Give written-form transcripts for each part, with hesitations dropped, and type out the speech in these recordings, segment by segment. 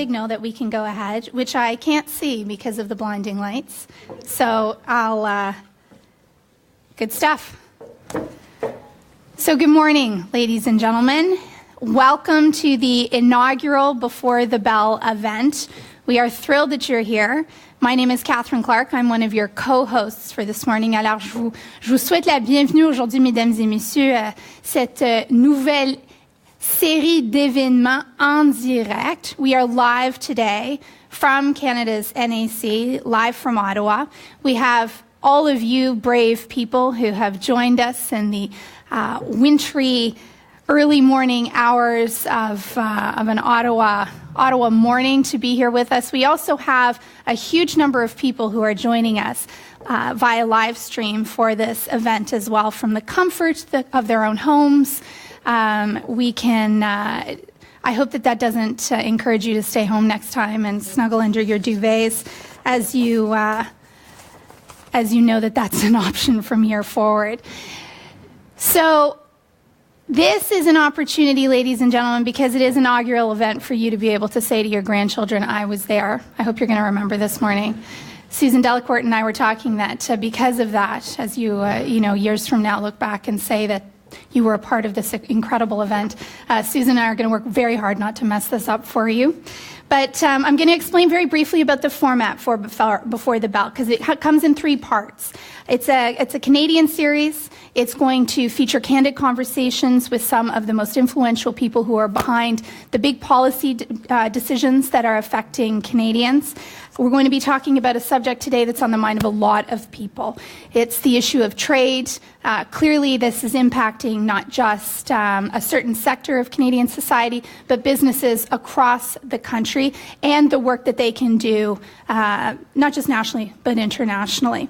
signal that we can go ahead, which I can't see because of the blinding lights. So good stuff. So good morning, ladies and gentlemen. Welcome to the inaugural Before the Bell event. We are thrilled that you're here. My name is Catherine Clark. I'm one of your co-hosts for this morning. Alors, je vous souhaite la bienvenue aujourd'hui, mesdames et messieurs, à cette nouvelle série d'événements en direct. We are live today from Canada's NAC, live from Ottawa. We have all of you brave people who have joined us in the wintry early morning hours of an Ottawa morning to be here with us. We also have a huge number of people who are joining us via live stream for this event as well, from the comfort of their own homes. I hope that doesn't encourage you to stay home next time and snuggle under your duvets, as you know that's an option from here forward. So this is an opportunity, ladies and gentlemen, because it is an inaugural event for you to be able to say to your grandchildren, I was there. I hope you're going to remember this morning. Susan Delacourt and I were talking that because of that, as you years from now look back and say that you were a part of this incredible event, Susan and I are going to work very hard not to mess this up for you. But I'm going to explain very briefly about the format for Before the Bell, because it comes in three parts. It's a Canadian series. It's going to feature candid conversations with some of the most influential people who are behind the big policy decisions that are affecting Canadians. We're going to be talking about a subject today that's on the mind of a lot of people. It's the issue of trade. Clearly, this is impacting not just a certain sector of Canadian society, but businesses across the country and the work that they can do, not just nationally, but internationally.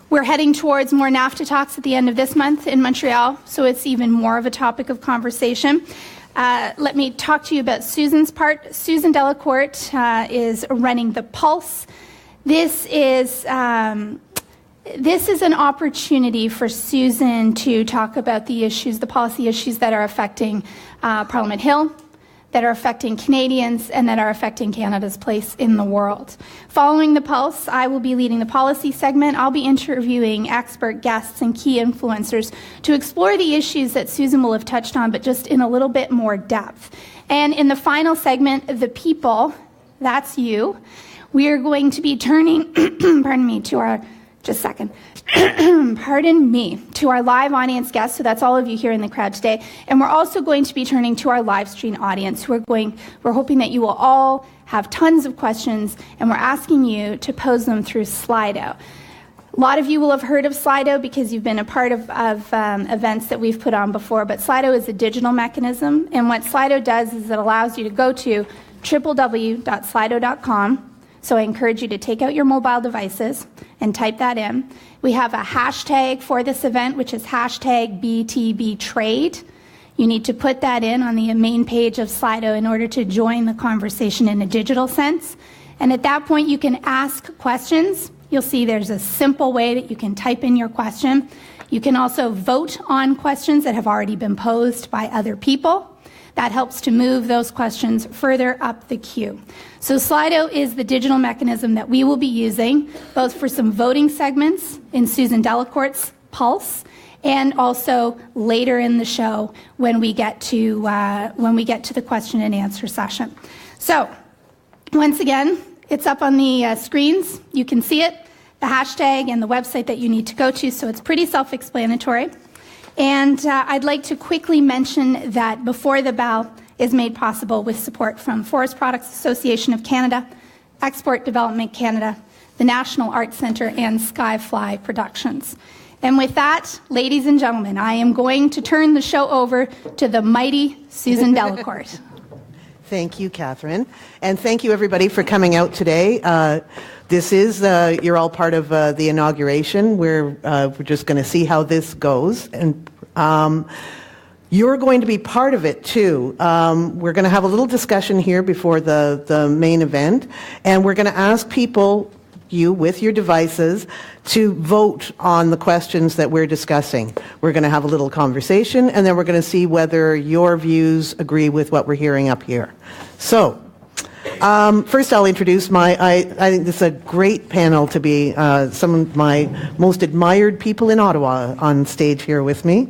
We're heading towards more NAFTA talks at the end of this month in Montreal, so it's even more of a topic of conversation. Let me talk to you about Susan's part. Susan Delacourt is running the Pulse. This is an opportunity for Susan to talk about the issues, the policy issues that are affecting Parliament Hill, that are affecting Canadians, and that are affecting Canada's place in the world. Following the Pulse, I will be leading the policy segment. I'll be interviewing expert guests and key influencers to explore the issues that Susan will have touched on, but just in a little bit more depth. And in the final segment, the people, that's you, we are going to be turning, to our live audience guests, so that's all of you here in the crowd today. And we're also going to be turning to our live stream audience, we're hoping that you will all have tons of questions, and we're asking you to pose them through Slido. A lot of you will have heard of Slido because you've been a part of events that we've put on before, but Slido is a digital mechanism, and what Slido does is it allows you to go to www.slido.com. So I encourage you to take out your mobile devices and type that in. We have a hashtag for this event, which is hashtag BTBTrade. You need to put that in on the main page of Slido in order to join the conversation in a digital sense. And at that point, you can ask questions. You'll see there's a simple way that you can type in your question. You can also vote on questions that have already been posed by other people. That helps to move those questions further up the queue. So Slido is the digital mechanism that we will be using, both for some voting segments in Susan Delacourt's Pulse, and also later in the show when we get to the question and answer session. So once again, it's up on the screens. You can see it, the hashtag and the website that you need to go to, so it's pretty self-explanatory. And I'd like to quickly mention that Before the Bell is made possible with support from Forest Products Association of Canada, Export Development Canada, the National Arts Centre, and Skyfly Productions. And with that, ladies and gentlemen, I am going to turn the show over to the mighty Susan Delacourt. Thank you, Catherine. And thank you, everybody, for coming out today. This is, you're all part of the inauguration. We're just going to see how this goes. And you're going to be part of it, too. We're going to have a little discussion here before the main event. And we're going to ask people, you with your devices, to vote on the questions that we're discussing. We're going to have a little conversation, and then we're going to see whether your views agree with what we're hearing up here. So, First, I'll introduce I think this is a great panel to be some of my most admired people in Ottawa on stage here with me.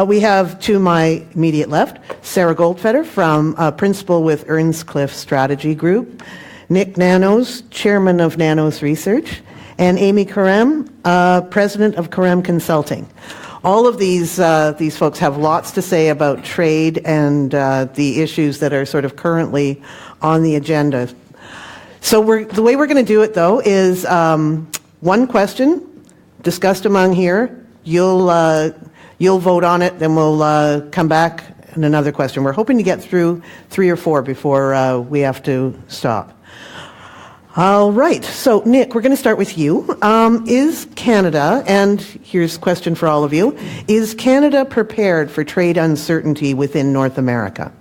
We have to my immediate left, Sarah Goldfedder, principal with Earnscliffe Strategy Group, Nik Nanos, chairman of Nanos Research, and Amy Karam, president of Karam Consulting. All of these folks have lots to say about trade and the issues that are sort of currently on the agenda. So the way we're going to do it, though, is one question discussed among here. You'll vote on it, then we'll come back and another question. We're hoping to get through 3 or 4 before we have to stop. All right, so Nik, we're going to start with you. Is Canada, and here's a question for all of you, is Canada prepared for trade uncertainty within North America?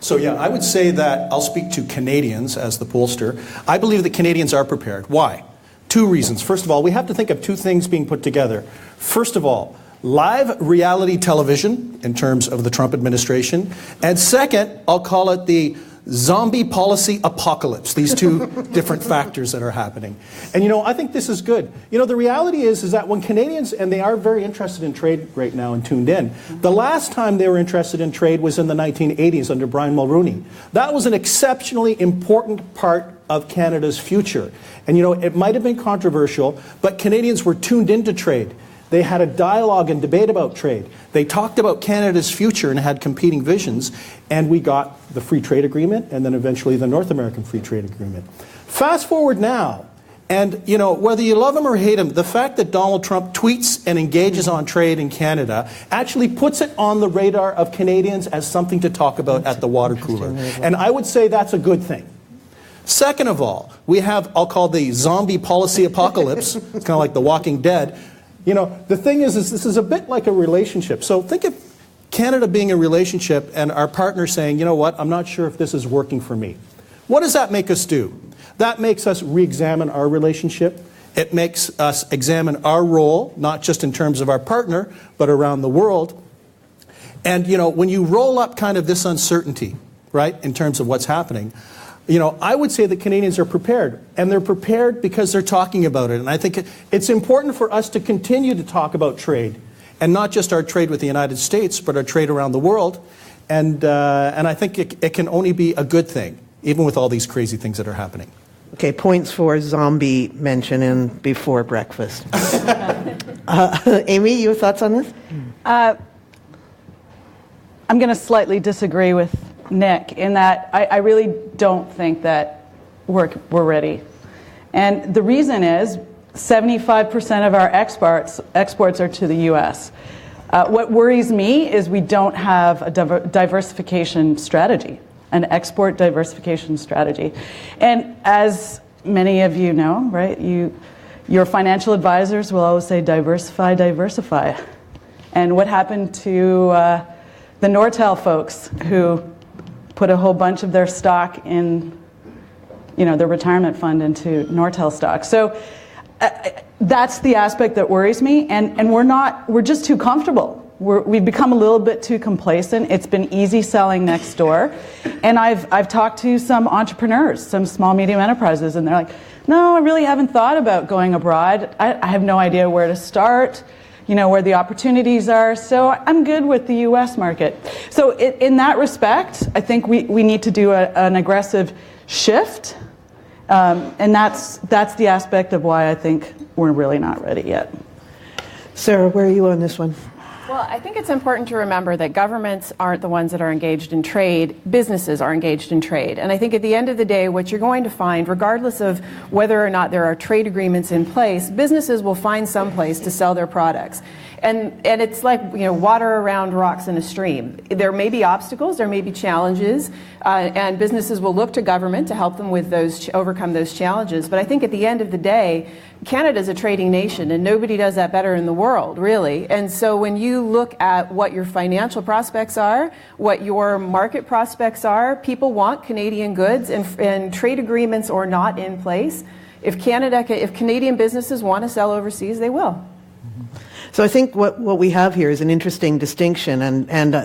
So yeah, I would say that I'll speak to Canadians as the pollster. I believe that Canadians are prepared. Why? 2 reasons. First of all, we have to think of 2 things being put together. First of all, live reality television in terms of the Trump administration. And second, I'll call it the zombie policy apocalypse, these 2 different factors that are happening. And I think this is good. The reality is that when Canadians, and they are very interested in trade right now and tuned in, the last time they were interested in trade was in the 1980s under Brian Mulroney. That was an exceptionally important part of Canada's future. And it might have been controversial, but Canadians were tuned into trade. They had a dialogue and debate about trade. They talked about Canada's future and had competing visions, and we got the free trade agreement and then eventually the North American free trade agreement. Fast forward now, and whether you love him or hate him, the fact that Donald Trump tweets and engages on trade in Canada actually puts it on the radar of Canadians as something to talk about at the water cooler. And I would say that's a good thing. Second of all, we have, I'll call the zombie policy apocalypse. It's kind of like The Walking Dead. The thing is this is a bit like a relationship. So think of Canada being a relationship and our partner saying, you know what, I'm not sure if this is working for me. What does that make us do? That makes us re-examine our relationship. It makes us examine our role, not just in terms of our partner, but around the world. And, when you roll up kind of this uncertainty, right, in terms of what's happening, I would say that Canadians are prepared, and they're prepared because they're talking about it. And I think it's important for us to continue to talk about trade, and not just our trade with the United States, but our trade around the world. And I think it can only be a good thing, even with all these crazy things that are happening. Okay, points for zombie mention and before breakfast. Amy, your thoughts on this? I'm going to slightly disagree with Nik in that I really don't think that we're ready. And the reason is 75% of our exports are to the U.S. What worries me is we don't have a diversification strategy, an export diversification strategy. And as many of you know, right, your financial advisors will always say diversify, diversify. And what happened to the Nortel folks who put a whole bunch of their stock in, their retirement fund into Nortel stock. So that's the aspect that worries me, and we're just too comfortable. We've become a little bit too complacent. It's been easy selling next door. And I've talked to some entrepreneurs, some small, medium enterprises, and they're like, no, I really haven't thought about going abroad. I have no idea where to start, where the opportunities are. So I'm good with the U.S. market. So in that respect, I think we need to do an aggressive shift. And that's the aspect of why I think we're really not ready yet. Sarah, where are you on this one? Well, I think it's important to remember that governments aren't the ones that are engaged in trade. Businesses are engaged in trade. And I think at the end of the day, what you're going to find, regardless of whether or not there are trade agreements in place, businesses will find some place to sell their products. And it's like, water around rocks in a stream. There may be obstacles, there may be challenges, and businesses will look to government to help them with overcome those challenges. But I think at the end of the day, Canada's a trading nation, and nobody does that better in the world, really. And so when you look at what your financial prospects are, what your market prospects are, people want Canadian goods, and trade agreements or not in place. If Canadian businesses want to sell overseas, they will. So I think what we have here is an interesting distinction, and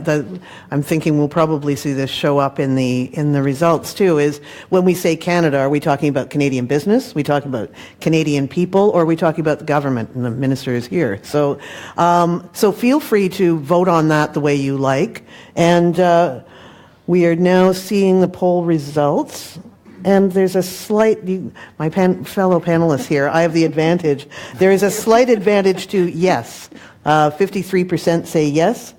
I'm thinking we'll probably see this show up in the results too. Is when we say Canada, are we talking about Canadian business? Are we talking about Canadian people, or are we talking about the government? And the minister is here, so feel free to vote on that the way you like. And we are now seeing the poll results. And there's a slight, my fellow panelists here, I have the advantage. There is a slight advantage to yes. 53% say yes,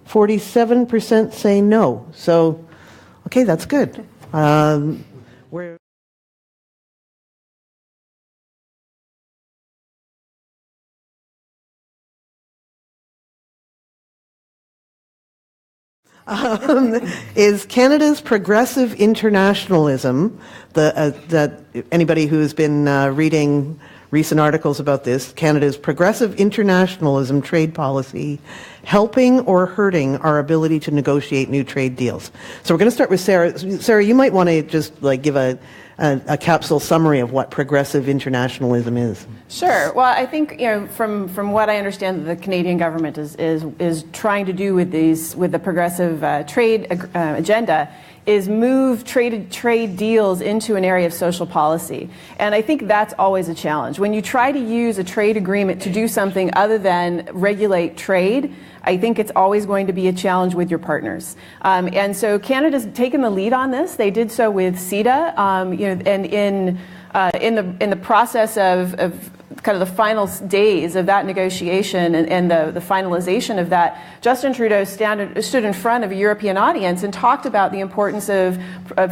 47% say no. So, okay, that's good. We're is Canada's progressive internationalism, that anybody who's been reading recent articles about this, Canada's progressive internationalism trade policy, helping or hurting our ability to negotiate new trade deals? So we're going to start with Sarah. Sarah, you might want to just give a capsule summary of what progressive internationalism is. Sure. Well, I think from what I understand, the Canadian government is trying to do with the progressive trade agenda is move trade deals into an area of social policy. And I think that's always a challenge. When you try to use a trade agreement to do something other than regulate trade, I think it's always going to be a challenge with your partners. And so Canada's taken the lead on this. They did so with CETA, and in the process of kind of the final days of that negotiation and the finalization of that, Justin Trudeau stood in front of a European audience and talked about the importance of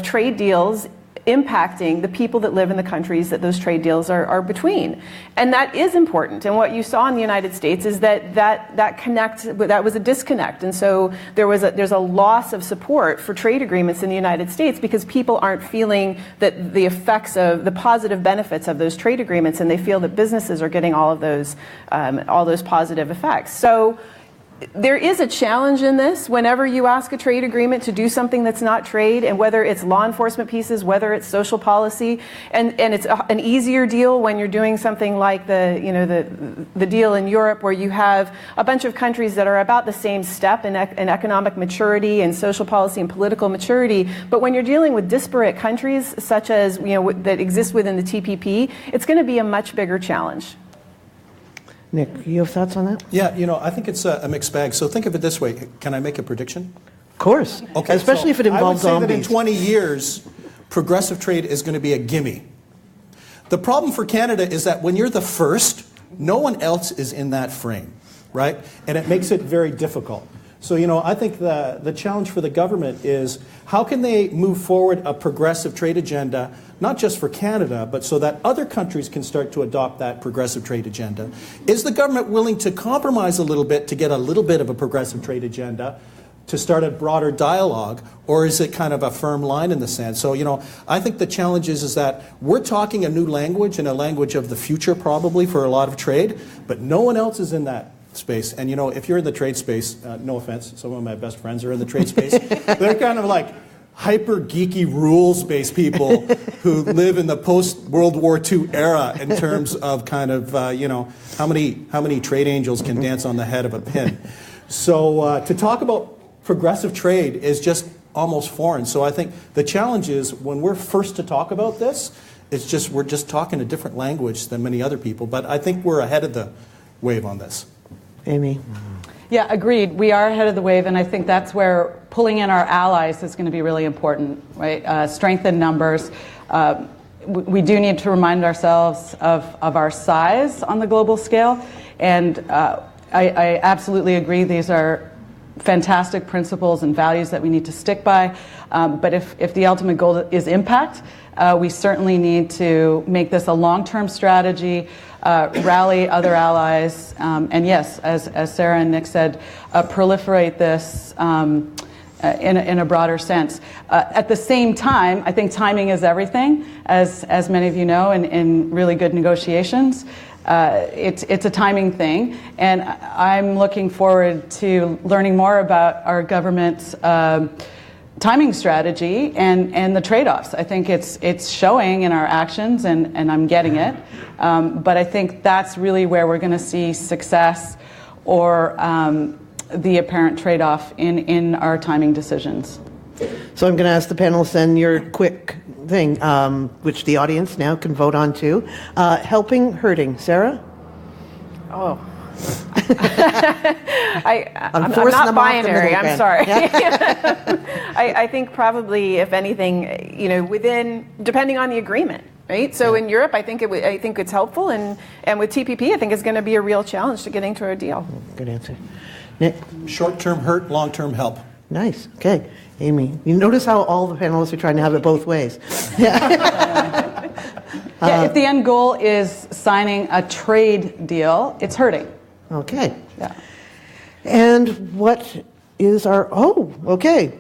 trade deals impacting the people that live in the countries that those trade deals are between. And that is important. And what you saw in the United States is that was a disconnect. And so there's a loss of support for trade agreements in the United States because people aren't feeling that the effects of the positive benefits of those trade agreements, and they feel that businesses are getting all those positive effects. So there is a challenge in this whenever you ask a trade agreement to do something that's not trade, and whether it's law enforcement pieces, whether it's social policy, and it's an easier deal when you're doing something like the deal in Europe, where you have a bunch of countries that are about the same step in economic maturity and social policy and political maturity. But when you're dealing with disparate countries such as that exist within the TPP, it's going to be a much bigger challenge. Nik, you have thoughts on that? Yeah, I think it's a mixed bag. So think of it this way. Can I make a prediction? Of course. Okay, especially if it involves zombies. I would say zombies. that in 20 years, progressive trade is going to be a gimme. The problem for Canada is that when you're the first, no one else is in that frame, right? And it makes it very difficult. So, I think the challenge for the government is how can they move forward a progressive trade agenda, not just for Canada, but so that other countries can start to adopt that progressive trade agenda? Is the government willing to compromise a little bit to get a little bit of a progressive trade agenda to start a broader dialogue, or is it kind of a firm line in the sand? So, I think the challenge is that we're talking a new language and a language of the future probably for a lot of trade, but no one else is in that space. And if you're in the trade space, no offense, some of my best friends are in the trade space, they're kind of like hyper geeky rules-based people who live in the post-World War II era in terms of kind of, how many trade angels can dance on the head of a pin. So to talk about progressive trade is just almost foreign. So I think the challenge is when we're first to talk about this, we're just talking a different language than many other people. But I think we're ahead of the wave on this. Amy? Yeah, agreed. We are ahead of the wave, and I think that's where pulling in our allies is going to be really important, right? Strength in numbers. We do need to remind ourselves of our size on the global scale, and I absolutely agree. These are fantastic principles and values that we need to stick by, but if the ultimate goal is impact, we certainly need to make this a long-term strategy, rally other allies, and yes, as Sarah and Nik said, proliferate this in a broader sense. At the same time, I think timing is everything, as many of you know, in really good negotiations. It's a timing thing, and I'm looking forward to learning more about our government's timing strategy and the trade-offs. I think it's showing in our actions, and I'm getting it. But I think that's really where we're going to see success or the apparent trade-off in our timing decisions. So I'm going to ask the panelists then your quick thing, which the audience now can vote on too. Helping, hurting. Sarah? Oh. I'm forcing not them off the binary. middle I'm again. sorry. I think probably, if anything, depending on the agreement, right? So in Europe, I think it's helpful, and with TPP, I think it's going to be a real challenge to getting to a deal. Good answer. Nik? Short-term hurt, long-term help. Nice. Okay. Amy, you notice how all the panelists are trying to have it both ways. If the end goal is signing a trade deal, it's hurting. Okay. Yeah. And what is our... Oh, okay.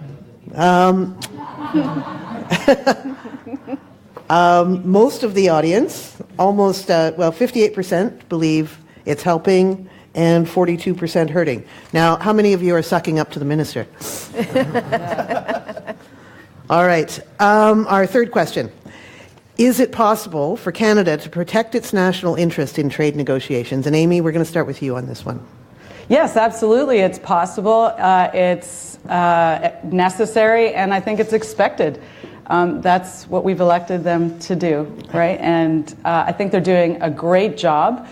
Most of the audience, almost, 58% believe it's helping and 42% hurting. Now, how many of you are sucking up to the minister? All right. Our third question. Is it possible for Canada to protect its national interest in trade negotiations? And Amy, we're going to start with you on this one. Yes, absolutely. It's possible. It's necessary, and I think it's expected. That's what we've elected them to do, right? And I think they're doing a great job.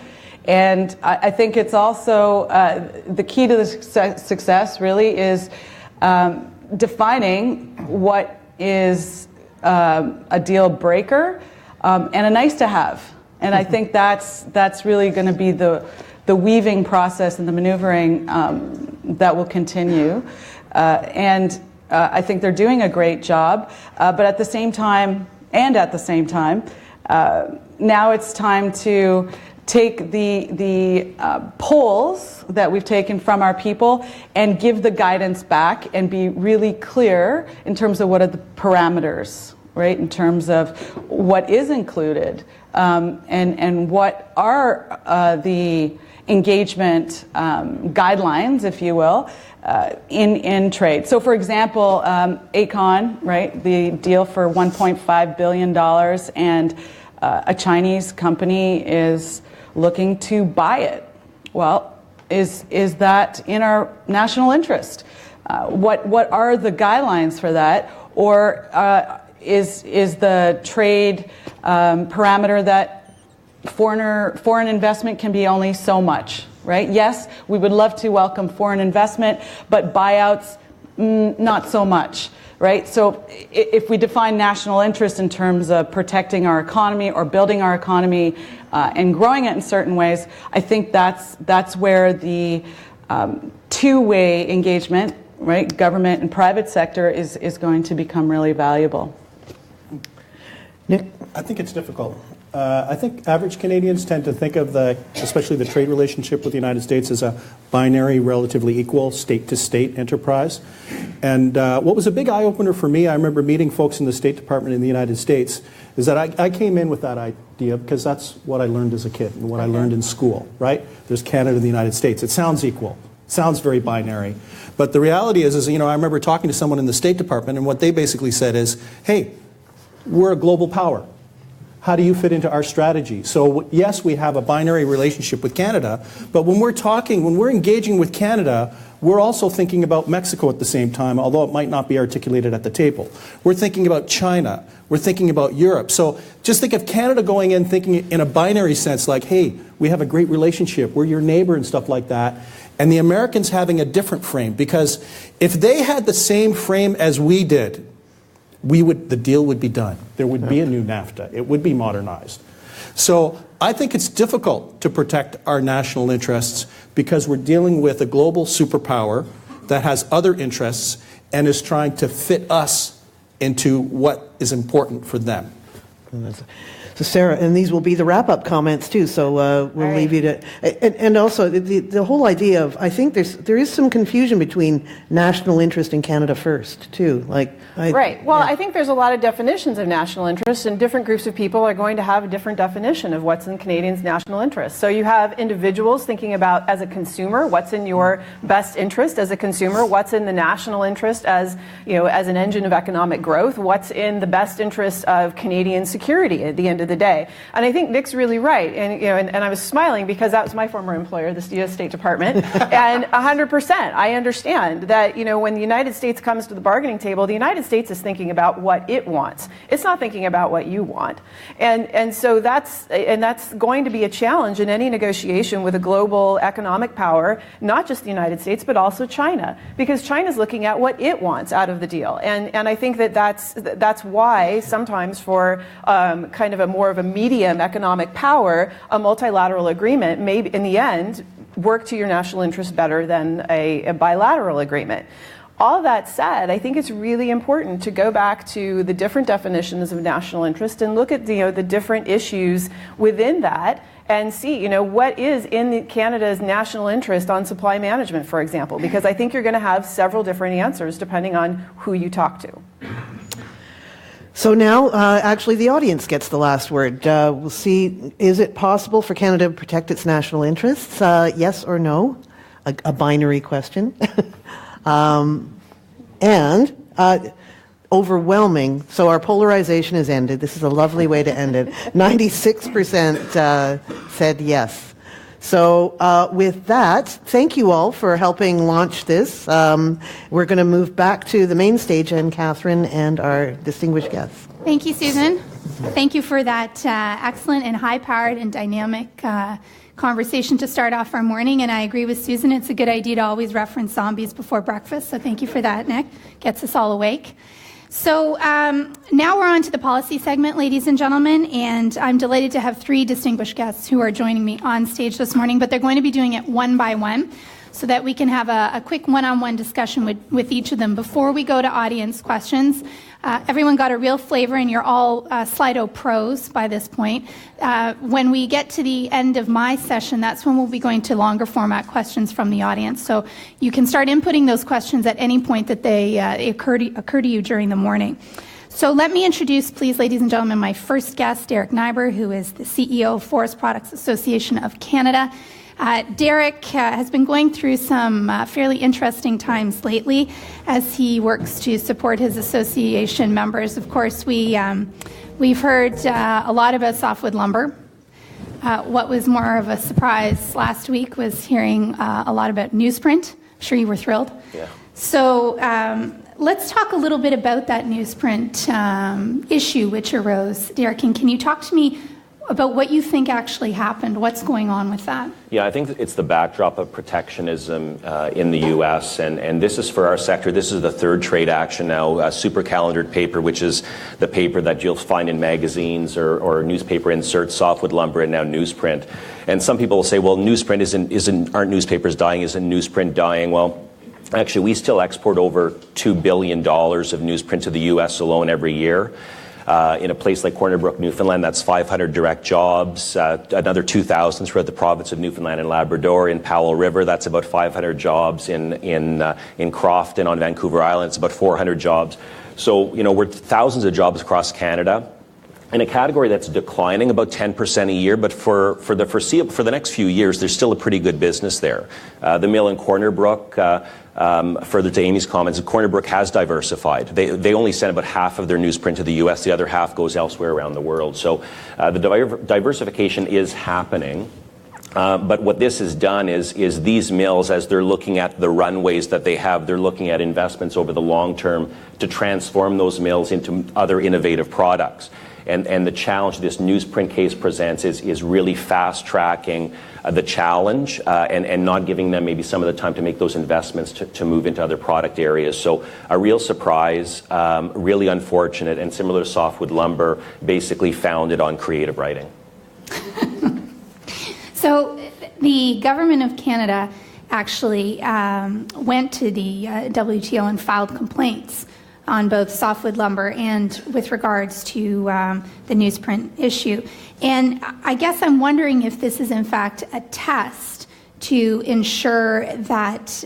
And I think it's also the key to the success really is defining what is a deal breaker and a nice to have. And I think that's really going to be the weaving process and the maneuvering that will continue. And I think they're doing a great job. But at the same time, now it's time to take the polls that we've taken from our people and give the guidance back and be really clear in terms of what are the parameters, right, in terms of what is included and what are the engagement guidelines, if you will, in trade. So, for example, ACON, right, the deal for $1.5 billion, and a Chinese company is looking to buy it. Well, is that in our national interest? What are the guidelines for that? Or is the trade parameter that foreign investment can be only so much, right? Yes, we would love to welcome foreign investment, but buyouts, not so much. Right? So if we define national interest in terms of protecting our economy or building our economy and growing it in certain ways, I think that's where the two-way engagement, right, government and private sector is going to become really valuable. Nik? I think it's difficult. I think average Canadians tend to think of especially the trade relationship with the United States as a binary, relatively equal, state-to-state enterprise. And what was a big eye-opener for me, I remember meeting folks in the State Department in the United States, is that I came in with that idea because that's what I learned as a kid and what I learned in school, right? There's Canada and the United States. It sounds equal. It sounds very binary. But the reality is, I remember talking to someone in the State Department, and what they basically said is, hey, we're a global power. How do you fit into our strategy? So yes, we have a binary relationship with Canada, but when we're engaging with Canada, we're also thinking about Mexico at the same time, although it might not be articulated at the table. We're thinking about China. We're thinking about Europe. So just think of Canada going in thinking in a binary sense, like, hey, we have a great relationship. We're your neighbor and stuff like that. And the Americans having a different frame, because if they had the same frame as we did, the deal would be done. There would be a new NAFTA. It would be modernized. So I think it's difficult to protect our national interests because we're dealing with a global superpower that has other interests and is trying to fit us into what is important for them. So Sarah, and these will be the wrap-up comments too, so we'll right. leave you to, and also the whole idea of, I think there is some confusion between national interest and Canada First too. Right. Well, I think there's a lot of definitions of national interest, and different groups of people are going to have a different definition of what's in Canadians' national interest. So you have individuals thinking about, as a consumer, what's in your best interest as a consumer, what's in the national interest as, as an engine of economic growth, what's in the best interest of Canadian security at the end of the day. And I think Nik's really right. And I was smiling because that was my former employer, the U.S. State Department. And 100%, I understand that, when the United States comes to the bargaining table, the United States is thinking about what it wants. It's not thinking about what you want. And so that's going to be a challenge in any negotiation with a global economic power, not just the United States, but also China, because China's looking at what it wants out of the deal. And I think that's why sometimes for kind of a more of a medium economic power, a multilateral agreement may, in the end, work to your national interest better than a bilateral agreement. All that said, I think it's really important to go back to the different definitions of national interest and look at the different issues within that and see what is in Canada's national interest on supply management, for example, because I think you're going to have several different answers depending on who you talk to. So now, actually, the audience gets the last word. We'll see, is it possible for Canada to protect its national interests? Yes or no? A binary question. And overwhelming, so our polarization is ended. This is a lovely way to end it. 96% said yes. So with that, thank you all for helping launch this. We're going to move back to the main stage and Catherine and our distinguished guests. Thank you, Susan. Thank you for that excellent and high-powered and dynamic conversation to start off our morning. And I agree with Susan, it's a good idea to always reference zombies before breakfast. So thank you for that, Nik. Gets us all awake. So now we're on to the policy segment, ladies and gentlemen, and I'm delighted to have three distinguished guests who are joining me on stage this morning, but they're going to be doing it one by one so that we can have a quick one-on-one discussion with each of them. Before we go to audience questions, everyone got a real flavor, and you're all Slido pros by this point. When we get to the end of my session, that's when we'll be going to longer format questions from the audience. So you can start inputting those questions at any point that they occur to you during the morning. So let me introduce, please, ladies and gentlemen, my first guest, Derek Nyber, who is the CEO of Forest Products Association of Canada. Derek has been going through some fairly interesting times lately as he works to support his association members. Of course, we've heard a lot about softwood lumber. What was more of a surprise last week was hearing a lot about newsprint. I'm sure you were thrilled. Yeah. So let's talk a little bit about that newsprint issue which arose. Derek, can you talk to me about what you think actually happened? What's going on with that? Yeah, I think it's the backdrop of protectionism in the U.S., and this is for our sector. This is the third trade action now, super calendared paper, which is the paper that you'll find in magazines or newspaper inserts, softwood lumber, and now newsprint. And some people will say, well, newsprint aren't newspapers dying? Isn't newsprint dying? Well, actually, we still export over $2 billion of newsprint to the U.S. alone every year. In a place like Corner Brook, Newfoundland, that's 500 direct jobs, another 2,000 throughout the province of Newfoundland and Labrador. In Powell River, that's about 500 jobs. In Crofton on Vancouver Island, it's about 400 jobs. So, we're thousands of jobs across Canada in a category that's declining about 10% a year, but for the next few years, there's still a pretty good business there. The mill in Corner Brook, further to Amy's comments, Corner Brook has diversified. They only send about half of their newsprint to the U.S. The other half goes elsewhere around the world. So the diversification is happening. But what this has done is these mills, as they're looking at the runways that they have, they're looking at investments over the long term to transform those mills into other innovative products. And the challenge this newsprint case presents is really fast-tracking the challenge and not giving them maybe some of the time to make those investments to move into other product areas. So a real surprise, really unfortunate, and similar to softwood lumber, basically founded on creative writing. So the government of Canada actually went to the WTO and filed complaints on both softwood lumber and with regards to the newsprint issue. And I guess I'm wondering if this is in fact a test to ensure that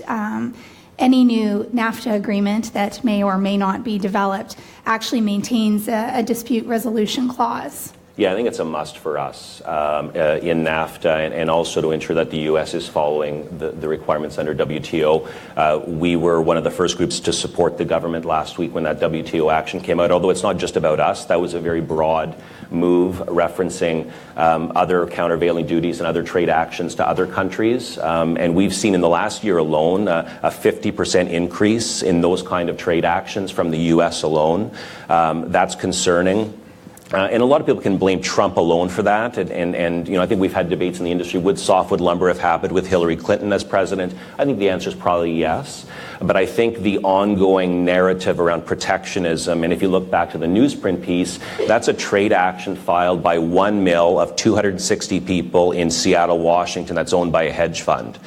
any new NAFTA agreement that may or may not be developed actually maintains a dispute resolution clause. Yeah, I think it's a must for us in NAFTA and also to ensure that the U.S. is following the requirements under WTO. We were one of the first groups to support the government last week when that WTO action came out, although it's not just about us. That was a very broad move referencing other countervailing duties and other trade actions to other countries. And we've seen in the last year alone a 50% increase in those kind of trade actions from the U.S. alone. That's concerning. And a lot of people can blame Trump alone for that. And I think we've had debates in the industry. Would softwood lumber have happened with Hillary Clinton as president? I think the answer is probably yes. But I think the ongoing narrative around protectionism, and if you look back to the newsprint piece, that's a trade action filed by one mill of 260 people in Seattle, Washington, that's owned by a hedge fund.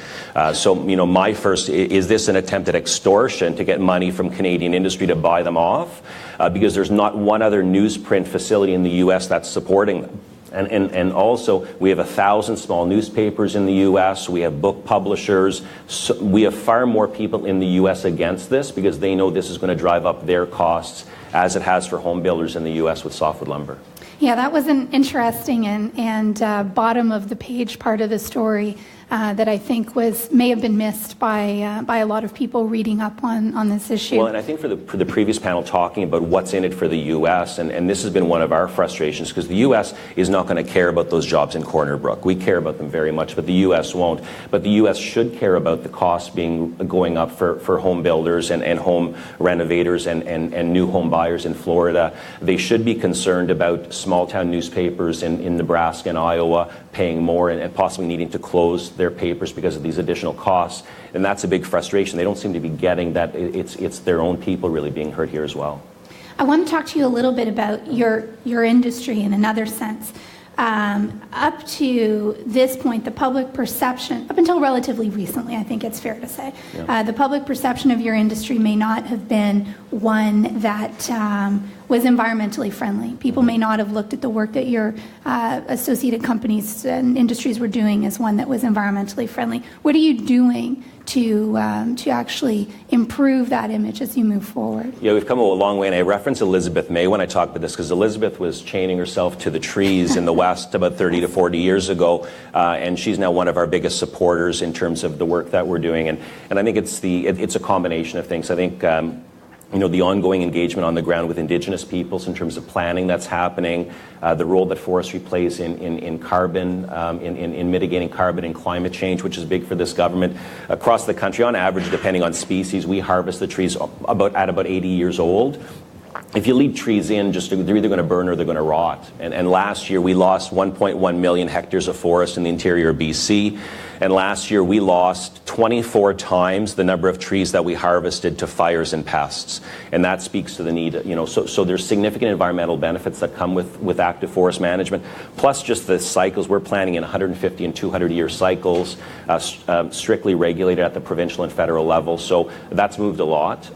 So my first, is this an attempt at extortion to get money from Canadian industry to buy them off? Because there's not one other newsprint facility in the U.S. that's supporting them. And also, we have 1,000 small newspapers in the U.S. We have book publishers. So we have far more people in the U.S. against this because they know this is going to drive up their costs as it has for home builders in the U.S. with softwood lumber. Yeah, that was an interesting and bottom of the page part of the story that I think may have been missed by a lot of people reading up on this issue. Well, and I think for the previous panel talking about what's in it for the U.S., and this has been one of our frustrations because the U.S. is not going to care about those jobs in Corner Brook. We care about them very much, but the U.S. won't. But the U.S. should care about the costs going up for home builders and home renovators and new home buyers in Florida. They should be concerned about small-town newspapers in Nebraska and Iowa paying more and possibly needing to close their papers because of these additional costs. And that's a big frustration. They don't seem to be getting that it's their own people really being hurt here as well. I want to talk to you a little bit about your industry in another sense. Up to this point, the public perception, up until relatively recently, I think it's fair to say, the public perception of your industry may not have been one that was environmentally friendly. People may not have looked at the work that your associated companies and industries were doing as one that was environmentally friendly. What are you doing to actually improve that image as you move forward? Yeah, we've come a long way, and I reference Elizabeth May when I talk about this because Elizabeth was chaining herself to the trees in the West about 30 to 40 years ago, and she's now one of our biggest supporters in terms of the work that we're doing. And I think it's a combination of things. I think the ongoing engagement on the ground with Indigenous peoples in terms of planning that's happening, the role that forestry plays in carbon, in mitigating carbon and climate change, which is big for this government. Across the country, on average, depending on species, we harvest the trees at about 80 years old. If you leave trees in, they're either going to burn or they're going to rot. And last year, we lost 1.1 million hectares of forest in the interior of BC. And last year, we lost 24 times the number of trees that we harvested to fires and pests. And that speaks to the need, so there's significant environmental benefits that come with active forest management, plus just the cycles. We're planning in 150 and 200-year cycles, strictly regulated at the provincial and federal level. So that's moved a lot.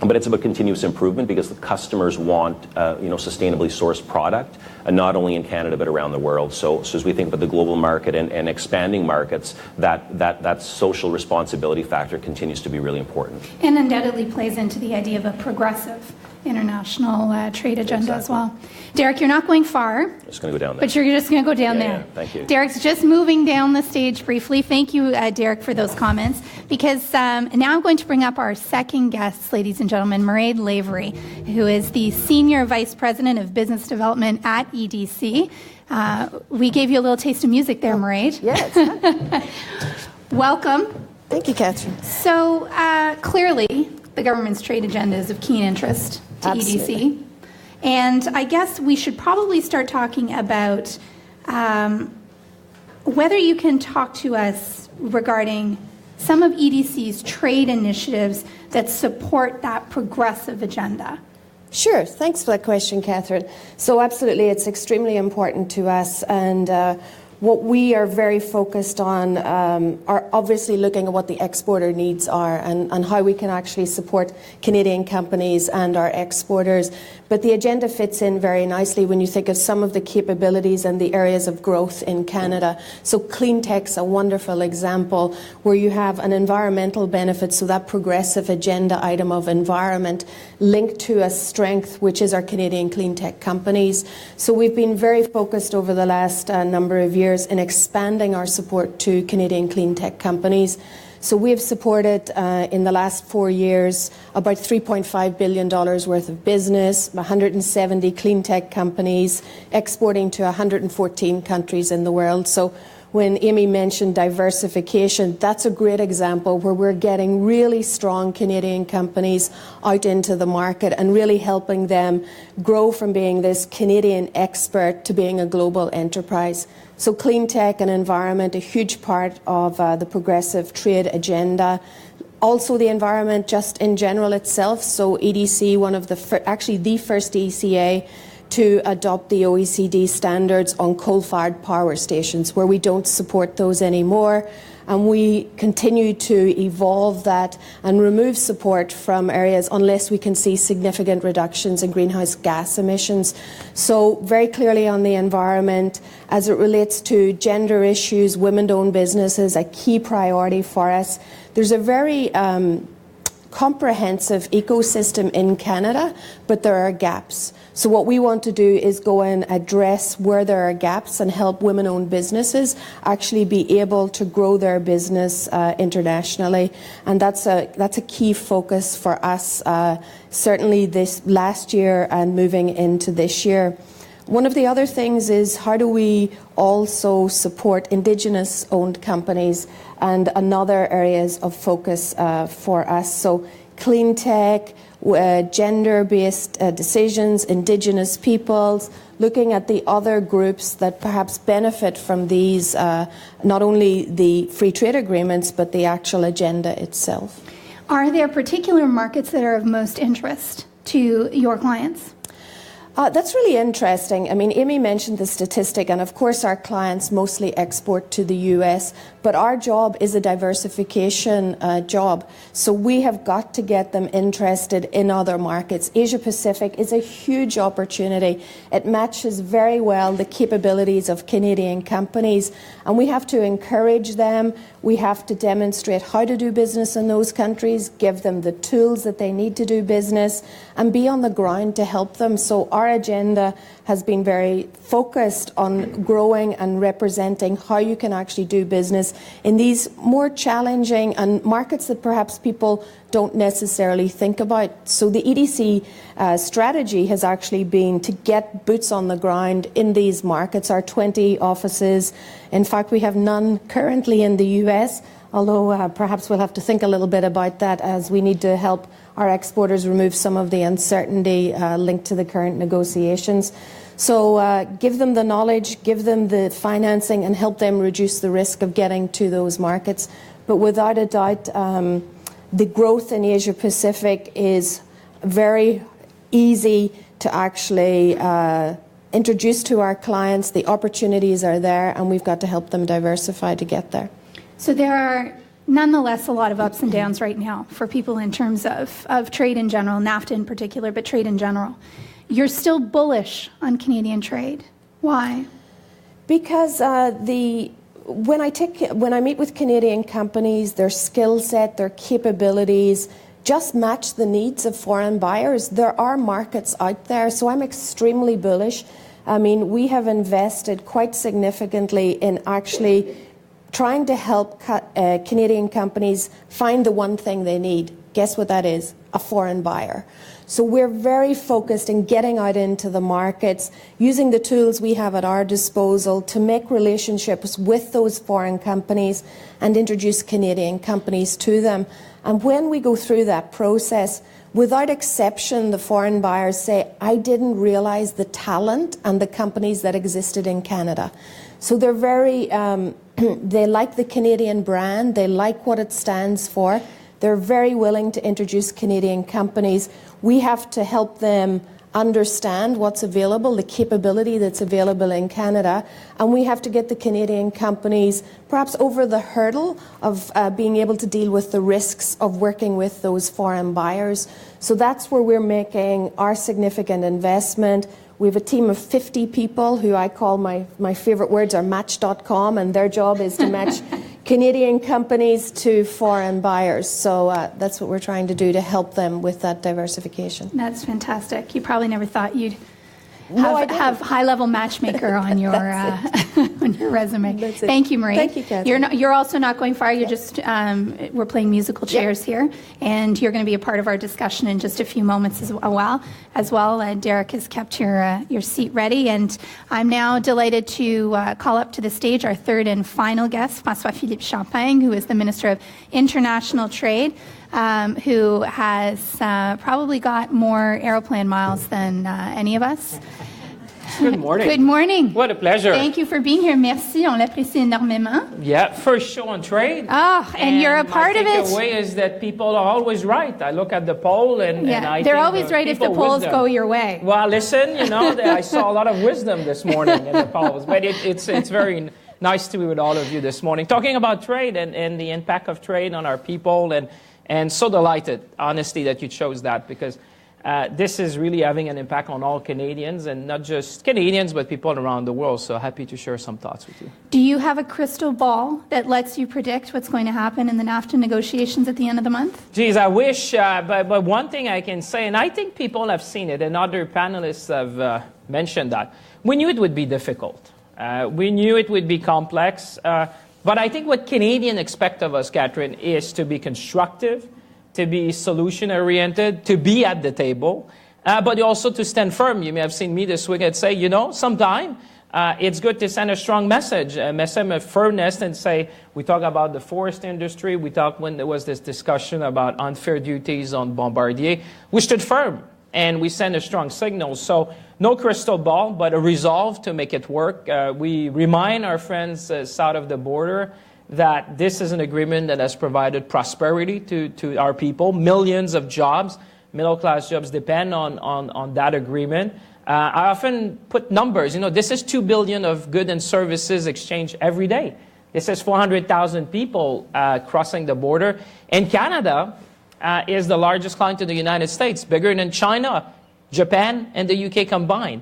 But it's about continuous improvement because the customers want, sustainably sourced product, not only in Canada but around the world. So as we think about the global market and expanding markets, that social responsibility factor continues to be really important. And undoubtedly plays into the idea of a progressive international trade agenda as well. Derek, you're not going far. I'm just going to go down there. But you're just going to go down there. Yeah, thank you. Derek's just moving down the stage briefly. Thank you, Derek, for those comments. Because now I'm going to bring up our second guest, ladies and gentlemen, Mairead Lavery, who is the Senior Vice President of Business Development at EDC. We gave you a little taste of music there, Mairead. Yes. Welcome. Thank you, Catherine. So clearly, the government's trade agenda is of keen interest to Absolutely. EDC. And I guess we should probably start talking about whether you can talk to us regarding some of EDC's trade initiatives that support that progressive agenda. Sure. Thanks for that question, Catherine. So absolutely, it's extremely important to us. And what we are very focused on are obviously looking at what the exporter needs are and how we can actually support Canadian companies and our exporters. But the agenda fits in very nicely when you think of some of the capabilities and the areas of growth in Canada. So clean tech's a wonderful example where you have an environmental benefit, so that progressive agenda item of environment linked to a strength, which is our Canadian clean tech companies. So we've been very focused over the last number of years in expanding our support to Canadian clean tech companies. So we have supported in the last 4 years about $3.5 billion worth of business, 170 clean tech companies, exporting to 114 countries in the world. So when Amy mentioned diversification, that's a great example where we're getting really strong Canadian companies out into the market and really helping them grow from being this Canadian expert to being a global enterprise. So clean tech and environment, a huge part of the progressive trade agenda. Also the environment just in general itself. So EDC, one of the, actually the first ECA to adopt the OECD standards on coal-fired power stations, where we don't support those anymore. And we continue to evolve that and remove support from areas unless we can see significant reductions in greenhouse gas emissions. So very clearly on the environment, as it relates to gender issues, women-owned businesses, a key priority for us. There's a very comprehensive ecosystem in Canada, but there are gaps. So what we want to do is go and address where there are gaps and help women-owned businesses actually be able to grow their business internationally. And that's a key focus for us, certainly this last year and moving into this year. One of the other things is how do we also support Indigenous-owned companies and another areas of focus for us. So clean tech, gender-based decisions, Indigenous peoples, looking at the other groups that perhaps benefit from these, not only the free trade agreements, but the actual agenda itself. Are there particular markets that are of most interest to your clients? That's really interesting. I mean, Amy mentioned the statistic, and of course our clients mostly export to the US, but our job is a diversification job. So we have got to get them interested in other markets. Asia Pacific is a huge opportunity. It matches very well the capabilities of Canadian companies, and we have to encourage them. We have to demonstrate how to do business in those countries, give them the tools that they need to do business, and be on the ground to help them. So our agenda has been very focused on growing and representing how you can actually do business in these more challenging and markets that perhaps people don't necessarily think about. So the EDC strategy has actually been to get boots on the ground in these markets. Our 20 offices, in fact, we have none currently in the US, although perhaps we'll have to think a little bit about that as we need to help our exporters remove some of the uncertainty linked to the current negotiations. So give them the knowledge, give them the financing, and help them reduce the risk of getting to those markets. But without a doubt, the growth in Asia Pacific is very easy to actually introduce to our clients. The opportunities are there, and we've got to help them diversify to get there. So there are nonetheless a lot of ups and downs right now for people in terms of trade in general, NAFTA in particular, but trade in general. You're still bullish on Canadian trade. Why? Because when I meet with Canadian companies, their skill set, their capabilities just match the needs of foreign buyers. There are markets out there, so I'm extremely bullish. I mean, we have invested quite significantly in actually trying to help Canadian companies find the one thing they need. Guess what that is? A foreign buyer. So we're very focused in getting out into the markets, using the tools we have at our disposal to make relationships with those foreign companies and introduce Canadian companies to them. And when we go through that process, without exception, the foreign buyers say, I didn't realize the talent and the companies that existed in Canada. So they're very, they like the Canadian brand, they like what it stands for. They're very willing to introduce Canadian companies. We have to help them understand what's available, the capability that's available in Canada, and we have to get the Canadian companies perhaps over the hurdle of being able to deal with the risks of working with those foreign buyers. So that's where we're making our significant investment. We have a team of 50 people who I call my favorite words are match.com, and their job is to match Canadian companies to foreign buyers. So that's what we're trying to do to help them with that diversification. That's fantastic. You probably never thought you'd have high-level matchmaker on your on your resume. Thank you, Marie. Thank you, Catherine. You're also not going far. You're just we're playing musical chairs here, and you're going to be a part of our discussion in just a few moments as well. Derek has kept your seat ready, and I'm now delighted to call up to the stage our third and final guest, François-Phillipe Champagne, who is the Minister of International Trade. Who has probably got more aeroplane miles than any of us. Good morning. Good morning. What a pleasure. Thank you for being here. Merci, on l'apprécie énormément. Yeah, first show on trade. And you're a part of it. The way is that people are always right. I look at the poll and I they're think always right if the polls go your way. Well, listen, I saw a lot of wisdom this morning in the polls, but it's very nice to be with all of you this morning, talking about trade and the impact of trade on our people, and so delighted, honestly, that you chose that, because this is really having an impact on all Canadians, and not just Canadians, but people around the world. So happy to share some thoughts with you. Do you have a crystal ball that lets you predict what's going to happen in the NAFTA negotiations at the end of the month? Geez, I wish, but one thing I can say, and I think people have seen it, and other panelists have mentioned that, we knew it would be difficult. We knew it would be complex. But I think what Canadians expect of us, Catherine, is to be constructive, to be solution-oriented, to be at the table, but also to stand firm. You may have seen me this week and say, sometime it's good to send a strong message, a message of firmness, and say, we talk about the forest industry, we talked when there was this discussion about unfair duties on Bombardier, we stood firm. And we send a strong signal. So no crystal ball, but a resolve to make it work. We remind our friends south of the border that this is an agreement that has provided prosperity to our people. Millions of jobs, middle-class jobs, depend on that agreement. I often put numbers. This is $2 billion of goods and services exchanged every day. This is 400,000 people crossing the border. And Canada is the largest client in the United States, bigger than China, Japan, and the UK combined.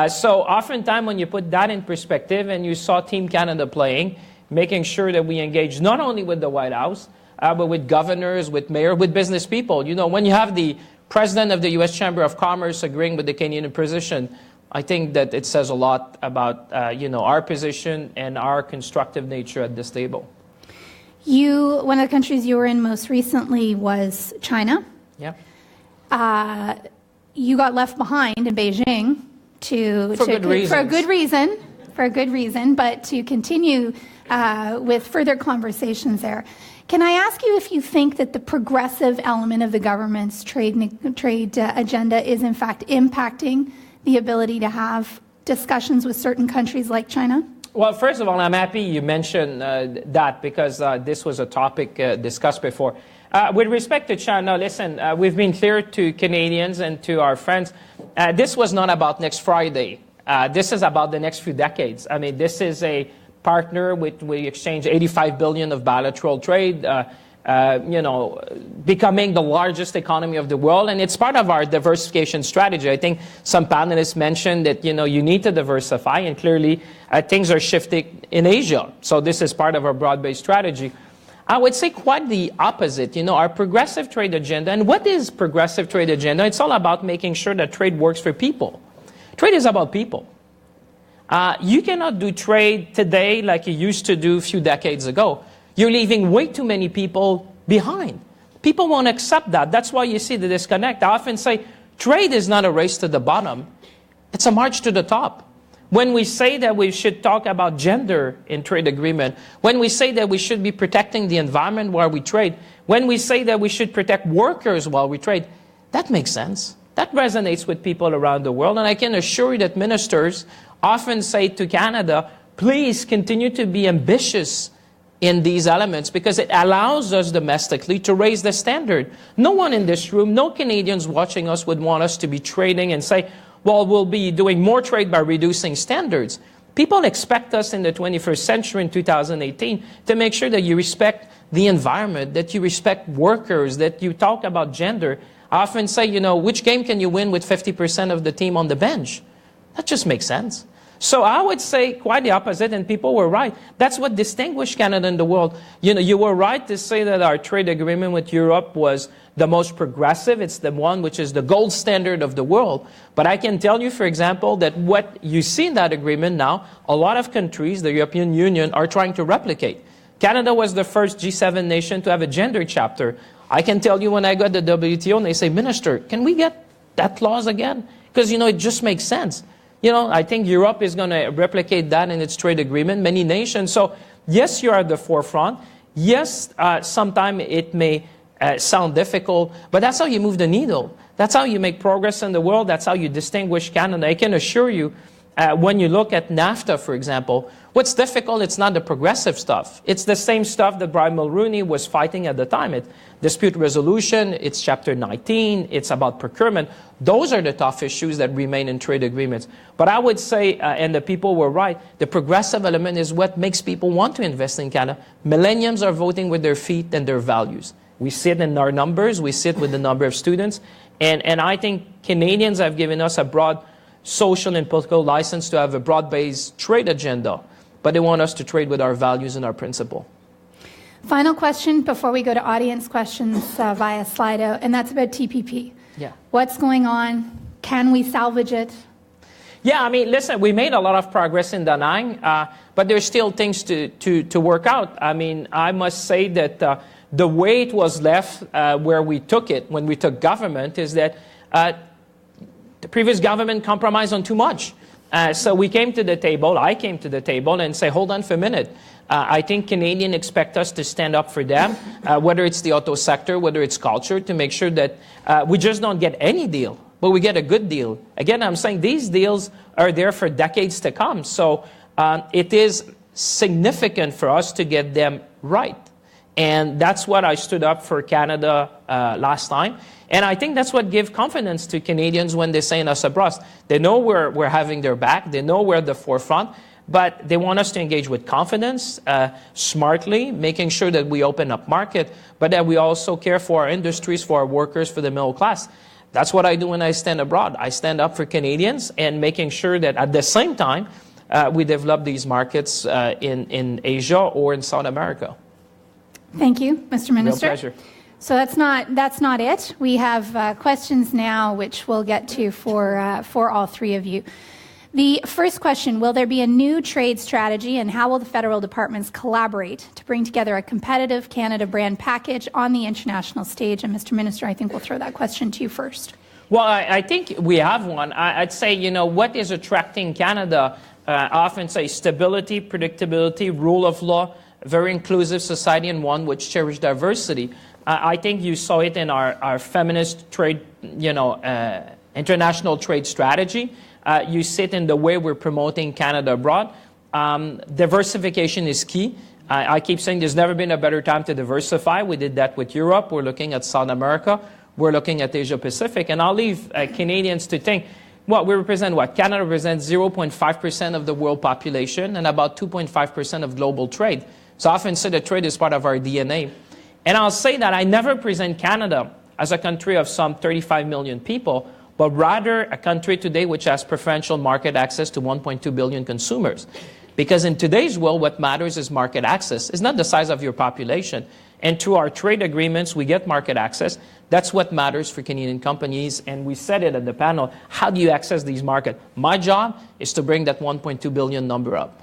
So oftentimes when you put that in perspective, and you saw Team Canada playing, making sure that we engage not only with the White House, but with governors, with mayors, with business people. When you have the president of the U.S. Chamber of Commerce agreeing with the Canadian position, I think that it says a lot about our position and our constructive nature at this table. One of the countries you were in most recently was China. Yeah. You got left behind in Beijing for a good reason, but to continue with further conversations there. Can I ask you if you think that the progressive element of the government's trade agenda is in fact impacting the ability to have discussions with certain countries like China? Well, first of all, I'm happy you mentioned that, because this was a topic discussed before. With respect to China, listen, we've been clear to Canadians and to our friends, this was not about next Friday. This is about the next few decades. I mean, this is a partner we exchange $85 billion of bilateral trade, becoming the largest economy of the world, and it's part of our diversification strategy. I think some panelists mentioned that you need to diversify, and clearly things are shifting in Asia. So this is part of our broad-based strategy. I would say quite the opposite. Our progressive trade agenda, and what is progressive trade agenda? It's all about making sure that trade works for people. Trade is about people. You cannot do trade today like you used to do a few decades ago. You're leaving way too many people behind. People won't accept that. That's why you see the disconnect. I often say trade is not a race to the bottom. It's a march to the top. When we say that we should talk about gender in trade agreement, when we say that we should be protecting the environment while we trade, when we say that we should protect workers while we trade, that makes sense. That resonates with people around the world. And I can assure you that ministers often say to Canada, please continue to be ambitious in these elements because it allows us domestically to raise the standard. No one in this room, no Canadians watching us would want us to be trading and say, well, we'll be doing more trade by reducing standards. People expect us in the 21st century, in 2018, to make sure that you respect the environment, that you respect workers, that you talk about gender. I often say, you know, which game can you win with 50% of the team on the bench? That just makes sense. So I would say quite the opposite, and people were right. That's what distinguished Canada in the world. You know, you were right to say that our trade agreement with Europe was the most progressive. It's the one which is the gold standard of the world. But I can tell you, for example, that what you see in that agreement now, a lot of countries, the European Union, are trying to replicate. Canada was the first G7 nation to have a gender chapter. I can tell you when I got the WTO, and they say, Minister, can we get that clause again? Because, you know, it just makes sense. You know, I think Europe is going to replicate that in its trade agreement, many nations. So, yes, you are at the forefront. Yes, sometimes it may sound difficult, but that's how you move the needle. That's how you make progress in the world. That's how you distinguish Canada. I can assure you, when you look at NAFTA, for example, what's difficult, it's not the progressive stuff. It's the same stuff that Brian Mulroney was fighting at the time. It's dispute resolution, it's Chapter 19, it's about procurement. Those are the tough issues that remain in trade agreements. But I would say, and the people were right, the progressive element is what makes people want to invest in Canada. Millennials are voting with their feet and their values. We see it in our numbers, we see it with the number of students, and I think Canadians have given us a broad social and political license to have a broad-based trade agenda, but they want us to trade with our values and our principle. Final question before we go to audience questions via Slido, and that's about TPP. Yeah. What's going on? Can we salvage it? Yeah, I mean, listen, we made a lot of progress in Da Nang, but there's still things to work out. I mean, I must say that the way it was left where we took it, when we took government, is that the previous government compromised on too much. So we came to the table, I came to the table and say, hold on for a minute. I think Canadians expect us to stand up for them, whether it's the auto sector, whether it's culture, to make sure that we just don't get any deal, but we get a good deal. Again, I'm saying these deals are there for decades to come. So it is significant for us to get them right. And that's what I stood up for Canada last time. And I think that's what gives confidence to Canadians when they say in us abroad. They know we're having their back. They know we're at the forefront. But they want us to engage with confidence, smartly, making sure that we open up market, but that we also care for our industries, for our workers, for the middle class. That's what I do when I stand abroad. I stand up for Canadians and making sure that at the same time, we develop these markets in Asia or in South America. Thank you, Mr. Minister. Real pleasure. So that's not it. We have questions now, which we'll get to for all three of you. The first question, will there be a new trade strategy, and how will the federal departments collaborate to bring together a competitive Canada brand package on the international stage? And Mr. Minister, I think we'll throw that question to you first. Well, I think we have one. I'd say, you know, what is attracting Canada? I often say stability, predictability, rule of law, very inclusive society, and one which cherishes diversity. I think you saw it in our feminist trade, international trade strategy. You see it in the way we're promoting Canada abroad. Diversification is key. I keep saying there's never been a better time to diversify. We did that with Europe. We're looking at South America. We're looking at Asia Pacific. And I'll leave Canadians to think, well, we represent what? Canada represents 0.5% of the world population and about 2.5% of global trade. So I often say that trade is part of our DNA. And I'll say that I never present Canada as a country of some 35 million people, but rather a country today which has preferential market access to 1.2 billion consumers. Because in today's world, what matters is market access. It's not the size of your population. And through our trade agreements, we get market access. That's what matters for Canadian companies. And we said it at the panel, how do you access these markets? My job is to bring that 1.2 billion number up.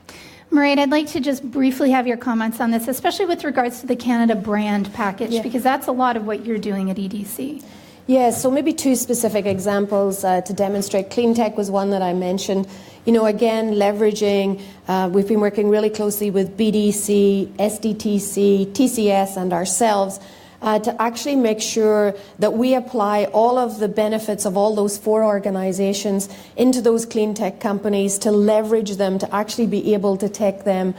Mairead, I'd like to just briefly have your comments on this, especially with regards to the Canada brand package, because that's a lot of what you're doing at EDC. Yeah, so maybe two specific examples to demonstrate. Clean tech was one that I mentioned. You know, again, leveraging, we've been working really closely with BDC, SDTC, TCS, and ourselves. to actually make sure that we apply all of the benefits of all those 4 organizations into those clean tech companies to leverage them to actually be able to take them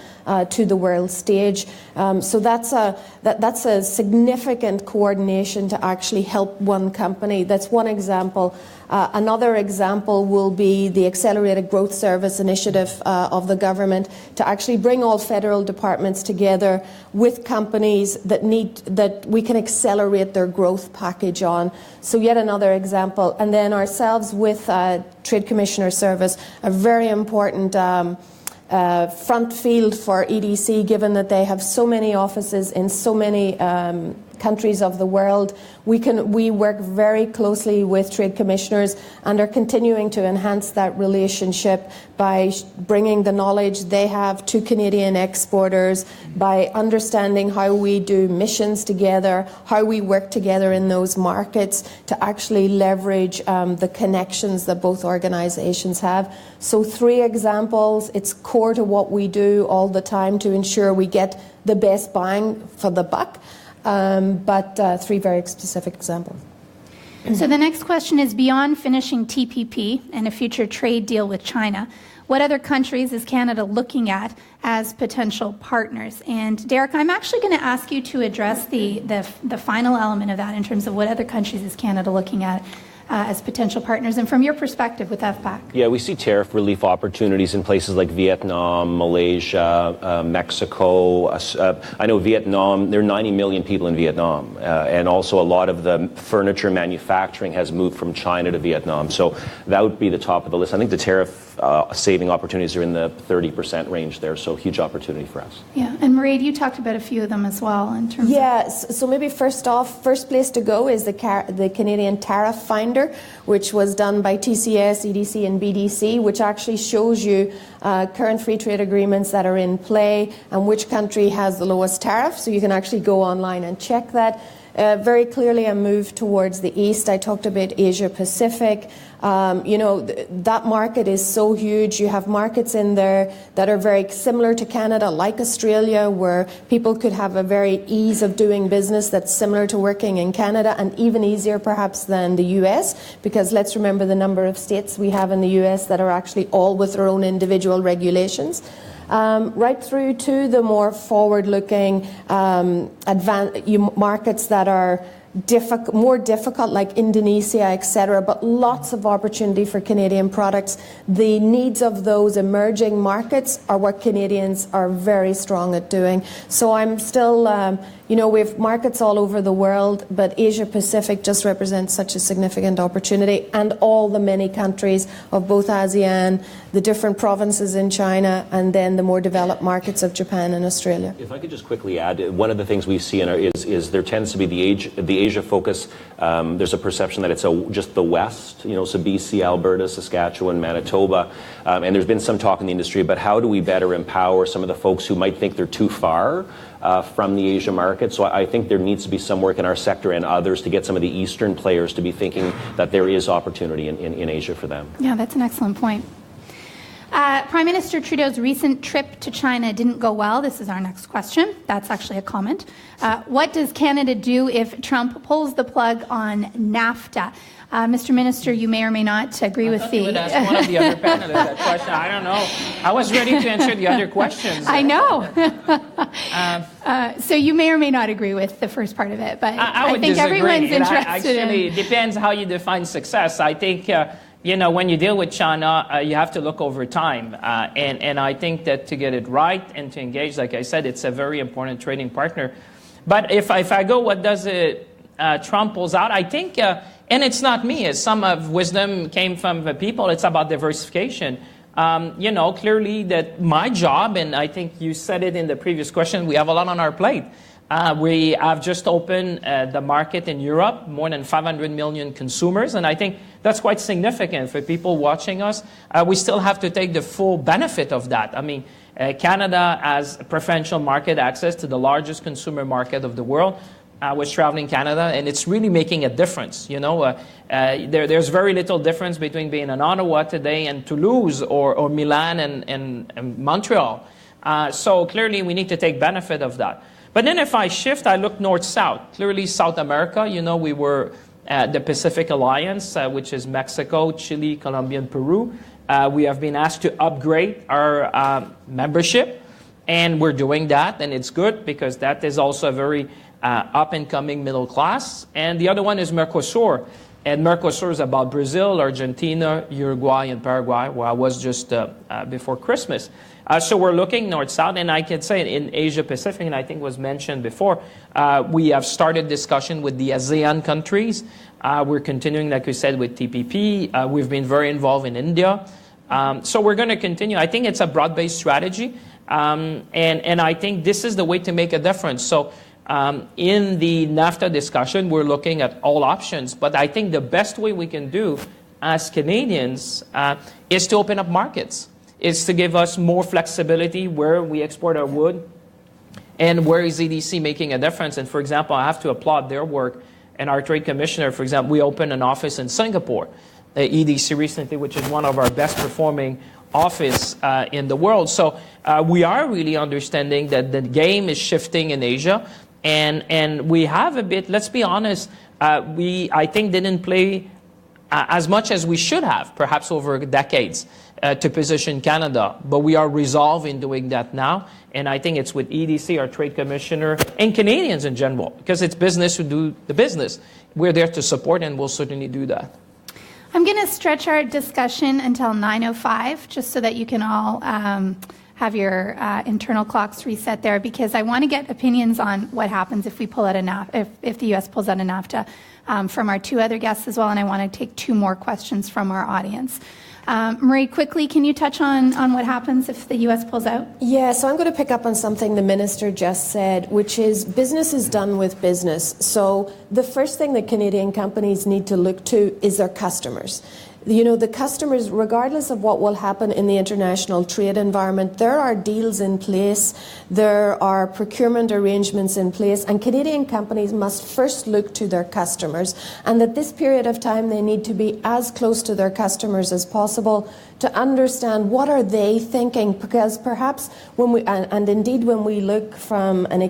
to the world stage. So that's a significant coordination to actually help one company. That's one example. Another example will be the Accelerated Growth Service initiative of the government to actually bring all federal departments together with companies that we can accelerate their growth package on. So yet another example. And then ourselves with Trade Commissioner Service, a very important front field for EDC, given that they have so many offices in so many countries of the world. We work very closely with trade commissioners and are continuing to enhance that relationship by bringing the knowledge they have to Canadian exporters, by understanding how we do missions together, how we work together in those markets to actually leverage the connections that both organizations have. So 3 examples. It's core to what we do all the time to ensure we get the best bang for the buck. But 3 very specific examples. So the next question is, beyond finishing TPP and a future trade deal with China, what other countries is Canada looking at as potential partners? And Derek, I'm actually going to ask you to address the final element of that in terms of what other countries is Canada looking at as potential partners, and from your perspective with FPAC. Yeah, we see tariff relief opportunities in places like Vietnam, Malaysia, Mexico. I know Vietnam, there are 90 million people in Vietnam, and also a lot of the furniture manufacturing has moved from China to Vietnam. So that would be the top of the list. I think the tariff saving opportunities are in the 30% range there, so huge opportunity for us. Yeah, and Mairead, you talked about a few of them as well in terms of... So maybe first place to go is the Canadian Tariff Finder, which was done by TCS, EDC and BDC, which actually shows you current free trade agreements that are in play and which country has the lowest tariff. So you can actually go online and check that. Very clearly a move towards the east. I talked about Asia Pacific. That market is so huge. You have markets in there that are very similar to Canada, like Australia, where people could have a very ease of doing business that's similar to working in Canada, and even easier perhaps than the US, because let's remember the number of states we have in the US that are actually all with their own individual regulations. Right through to the more forward-looking markets that are more difficult, like Indonesia, etc., but lots of opportunity for Canadian products. The needs of those emerging markets are what Canadians are very strong at doing. So I'm still, we have markets all over the world, but Asia Pacific just represents such a significant opportunity, and all the many countries of both ASEAN, the different provinces in China, and then the more developed markets of Japan and Australia. If I could just quickly add, one of the things we see is there tends to be the Asia focus. There's a perception that it's just the West, so BC, Alberta, Saskatchewan, Manitoba, and there's been some talk in the industry about how do we better empower some of the folks who might think they're too far from the Asia market. So I think there needs to be some work in our sector and others to get some of the Eastern players to be thinking that there is opportunity in Asia for them. Yeah, that's an excellent point. Prime Minister Trudeau's recent trip to China didn't go well. This is our next question. That's actually a comment. What does Canada do if Trump pulls the plug on NAFTA? Mr. Minister, you may or may not agree with the... You would ask one of the other panelists that question. I don't know. I was ready to answer the other questions. I know. So you may or may not agree with the first part of it, but I think disagree. Everyone's interested Actually, it depends how you define success. I think... when you deal with China, you have to look over time. And I think that to get it right and to engage, like I said, it's a very important trading partner. But if I go, what does Trump pulls out? I think, and it's not me, as some of wisdom came from the people, it's about diversification. Clearly that my job, and I think you said it in the previous question, we have a lot on our plate. We have just opened the market in Europe, more than 500 million consumers, and I think that's quite significant for people watching us. We still have to take the full benefit of that. I mean, Canada has preferential market access to the largest consumer market of the world. I was traveling Canada, and it's really making a difference. There's very little difference between being in Ottawa today and Toulouse or Milan and Montreal. So clearly we need to take benefit of that. But then if I shift, I look north-south. Clearly South America, we were the Pacific Alliance, which is Mexico, Chile, Colombia, and Peru. We have been asked to upgrade our membership, and we're doing that, and it's good because that is also a very up-and-coming middle class. And the other one is Mercosur. And Mercosur is about Brazil, Argentina, Uruguay, and Paraguay, where I was just before Christmas. So we're looking north-south, and I can say in Asia-Pacific, and I think was mentioned before, we have started discussion with the ASEAN countries. We're continuing, like we said, with TPP. We've been very involved in India. So we're going to continue. I think it's a broad-based strategy, and I think this is the way to make a difference. So in the NAFTA discussion, we're looking at all options, but I think the best way we can do as Canadians is to open up markets. Is to give us more flexibility where we export our wood and where is EDC making a difference. And for example, I have to applaud their work. And our trade commissioner, for example, we opened an office in Singapore, EDC recently, which is one of our best performing office in the world. So we are really understanding that the game is shifting in Asia. And we have a bit, let's be honest, I think didn't play as much as we should have, perhaps over decades, to position Canada. But we are resolved in doing that now. And I think it's with EDC, our trade commissioner, and Canadians in general, because it's business who do the business. We're there to support, and we'll certainly do that. I'm going to stretch our discussion until 9:05, just so that you can all have your internal clocks reset there, because I want to get opinions on what happens if we pull out a NAFTA, if the U.S. pulls out a NAFTA, from our two other guests as well, and I want to take two more questions from our audience. Marie, quickly, can you touch on what happens if the U.S. pulls out? Yeah, so I'm going to pick up on something the minister just said, which is business is done with business. So the first thing that Canadian companies need to look to is their customers. The customers, regardless of what will happen in the international trade environment, there are deals in place, there are procurement arrangements in place, and Canadian companies must first look to their customers. And at this period of time, they need to be as close to their customers as possible to understand what are they thinking, because perhaps when we, and indeed when we look from an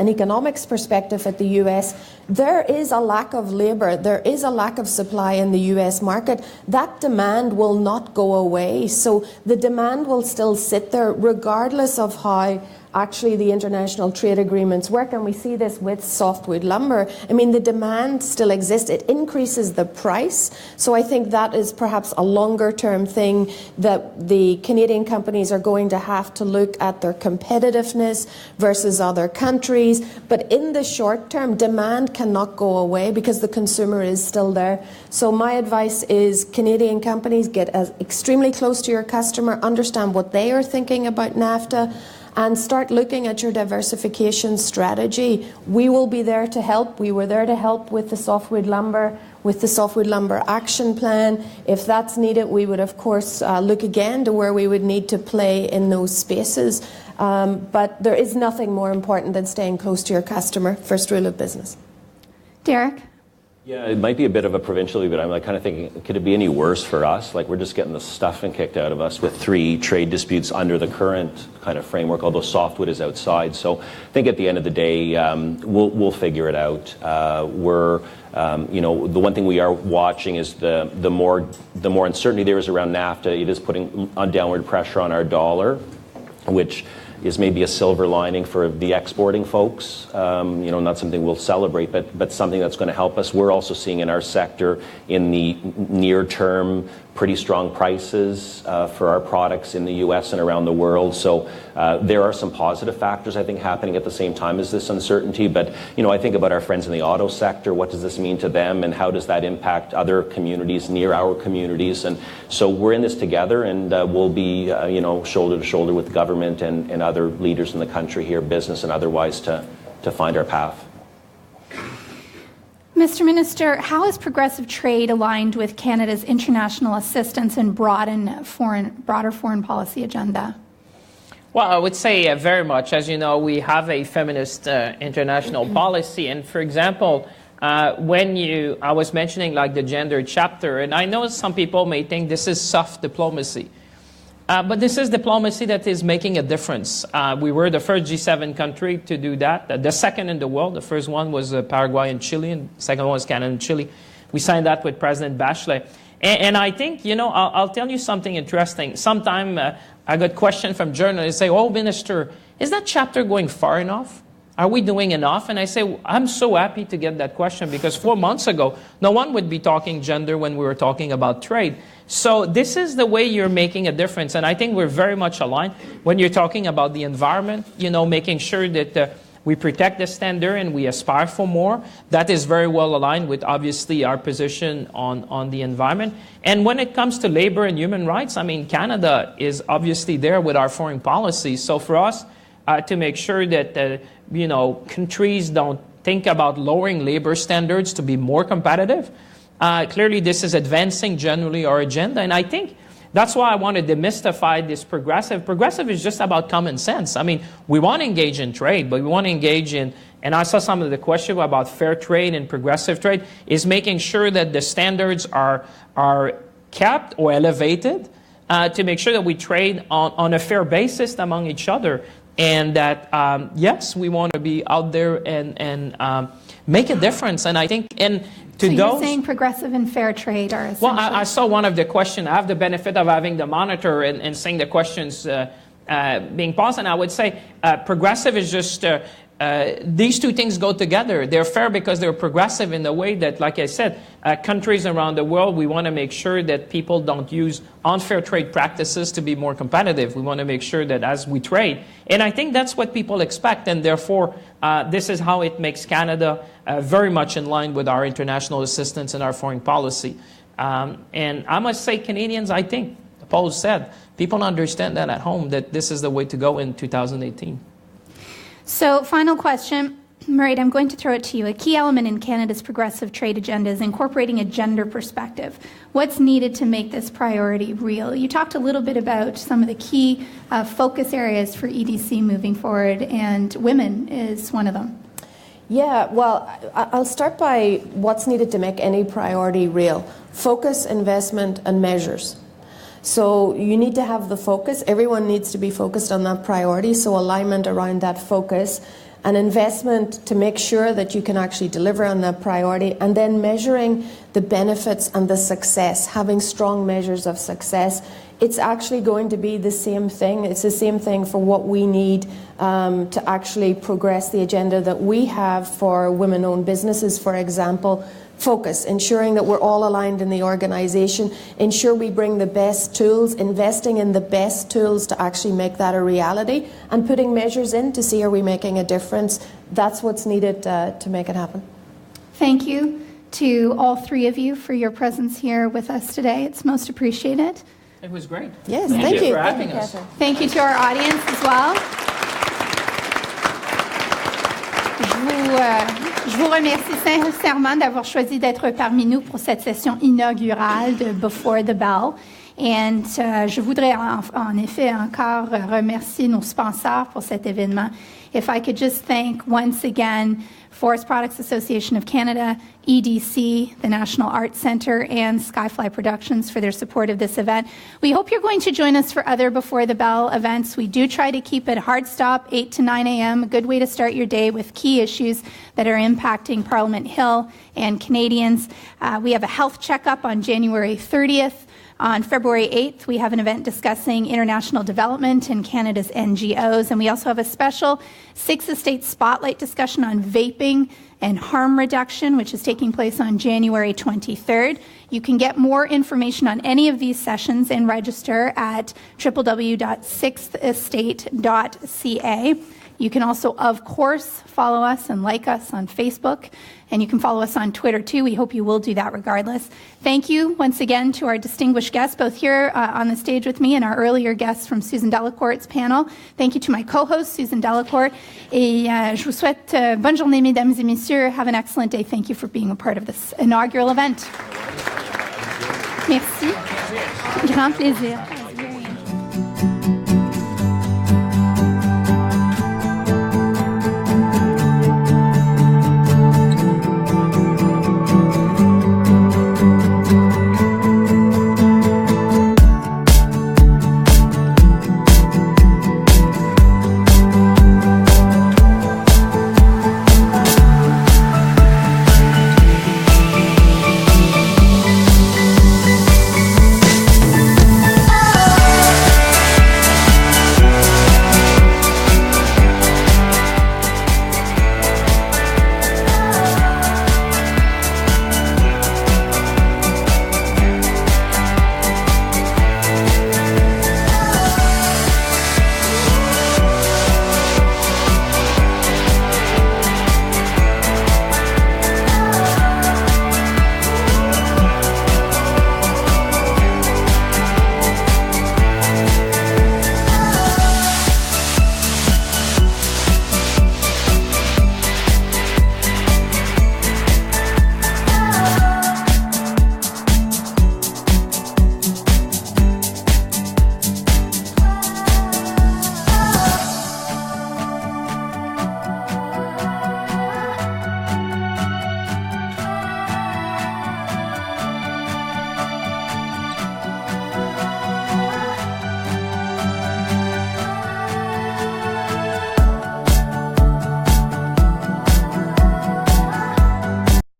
economics perspective at the US, there is a lack of labour, there is a lack of supply in the US market. That demand will not go away. So the demand will still sit there regardless of how actually the international trade agreements work, and we see this with softwood lumber. I mean, the demand still exists. It increases the price. So I think that is perhaps a longer term thing that the Canadian companies are going to have to look at their competitiveness versus other countries. But in the short term, demand cannot go away because the consumer is still there. So my advice is Canadian companies get extremely close to your customer, understand what they are thinking about NAFTA, and start looking at your diversification strategy. We will be there to help. We were there to help with the softwood lumber, with the softwood lumber action plan. If that's needed, we would, of course, look again to where we would need to play in those spaces. But there is nothing more important than staying close to your customer. First rule of business. Derek? Yeah, it might be a bit of a provincially, but I'm kind of thinking, could it be any worse for us? Like, we're just getting the stuffing kicked out of us with 3 trade disputes under the current kind of framework, although softwood is outside. So I think at the end of the day, we'll figure it out. The one thing we are watching is the more uncertainty there is around NAFTA, it is putting downward pressure on our dollar, which is maybe a silver lining for the exporting folks. Not something we'll celebrate, but something that's going to help us. We're also seeing in our sector in the near term pretty strong prices for our products in the U.S. and around the world. So there are some positive factors, I think, happening at the same time as this uncertainty. But, I think about our friends in the auto sector. What does this mean to them, and how does that impact other communities near our communities? And so we're in this together, and we'll be, shoulder to shoulder with government and other leaders in the country here, business and otherwise, to find our path. Mr. Minister, how is progressive trade aligned with Canada's international assistance and broader foreign policy agenda? Well, I would say very much. As you know, we have a feminist international policy. And for example, I was mentioning like the gender chapter, and I know some people may think this is soft diplomacy. But this is diplomacy that is making a difference. We were the first G7 country to do that, the second in the world. The first one was Paraguay and Chile, and the second one was Canada and Chile. We signed that with President Bachelet. And I think, I'll tell you something interesting. Sometime I got questions from journalists say, "Oh, Minister, is that chapter going far enough? Are we doing enough?" And I say, I'm so happy to get that question, because 4 months ago, no one would be talking gender when we were talking about trade. So this is the way you're making a difference. And I think we're very much aligned when you're talking about the environment, making sure that we protect the standard and we aspire for more. That is very well aligned with, obviously, our position on the environment. And when it comes to labor and human rights, Canada is obviously there with our foreign policy. So for us to make sure that, countries don't think about lowering labor standards to be more competitive, clearly this is advancing generally our agenda. And I think that's why I want to demystify this progressive. Progressive is just about common sense. We want to engage in trade, but we want to engage in, and I saw some of the question about fair trade and progressive trade, is making sure that the standards are kept or elevated to make sure that we trade on a fair basis among each other. And that, yes, we want to be out there and make a difference. And I think, so you're saying progressive and fair trade are essential? Well, I saw one of the questions. I have the benefit of having the monitor and seeing the questions being posed. And I would say progressive is just, these two things go together. They're fair because they're progressive in the way that, like I said, countries around the world, we want to make sure that people don't use unfair trade practices to be more competitive. We want to make sure that as we trade, and I think that's what people expect, and therefore this is how it makes Canada very much in line with our international assistance and our foreign policy. And I must say, Canadians, I think, Paul said, people understand that at home, that this is the way to go in 2018. So, final question. Mairead, I'm going to throw it to you. A key element in Canada's progressive trade agenda is incorporating a gender perspective. What's needed to make this priority real? You talked a little bit about some of the key focus areas for EDC moving forward, and women is one of them. Yeah, well, I'll start by what's needed to make any priority real. Focus, investment, and measures. So you need to have the focus. Everyone needs to be focused on that priority, so alignment around that focus, and investment to make sure that you can actually deliver on that priority, and then measuring the benefits and the success, having strong measures of success. It's actually going to be the same thing. It's the same thing for what we need to actually progress the agenda that we have for women-owned businesses, for example. Focus, ensuring that we're all aligned in the organization, ensure we bring the best tools, investing in the best tools to actually make that a reality, and putting measures in to see are we making a difference. That's what's needed to make it happen. Thank you to all three of you for your presence here with us today. It's most appreciated. It was great. Yes, thank you for having us. Thank you to our audience as well. Je vous remercie sincèrement d'avoir choisi d'être parmi nous pour cette session inaugurale de Before the Bell. And je voudrais en effet encore remercier nos sponsors pour cet événement. If I could just thank once again Forest Products Association of Canada, EDC, the National Arts Centre, and Skyfly Productions for their support of this event. We hope you're going to join us for other Before the Bell events. We do try to keep it hard stop, 8 to 9 a.m., a good way to start your day with key issues that are impacting Parliament Hill and Canadians. We have a health checkup on January 30th. On February 8th, we have an event discussing international development and Canada's NGOs, and we also have a special Six Estates Spotlight discussion on vaping and harm reduction, which is taking place on January 23rd. You can get more information on any of these sessions and register at www.sixthestate.ca. You can also, of course, follow us and like us on Facebook, and you can follow us on Twitter, too. We hope you will do that regardless. Thank you once again to our distinguished guests, both here on the stage with me and our earlier guests from Susan Delacourt's panel. Thank you to my co-host, Susan Delacourt. Et je vous souhaite bonne journée, mesdames et messieurs. Have an excellent day. Thank you for being a part of this inaugural event. Merci. Grand plaisir.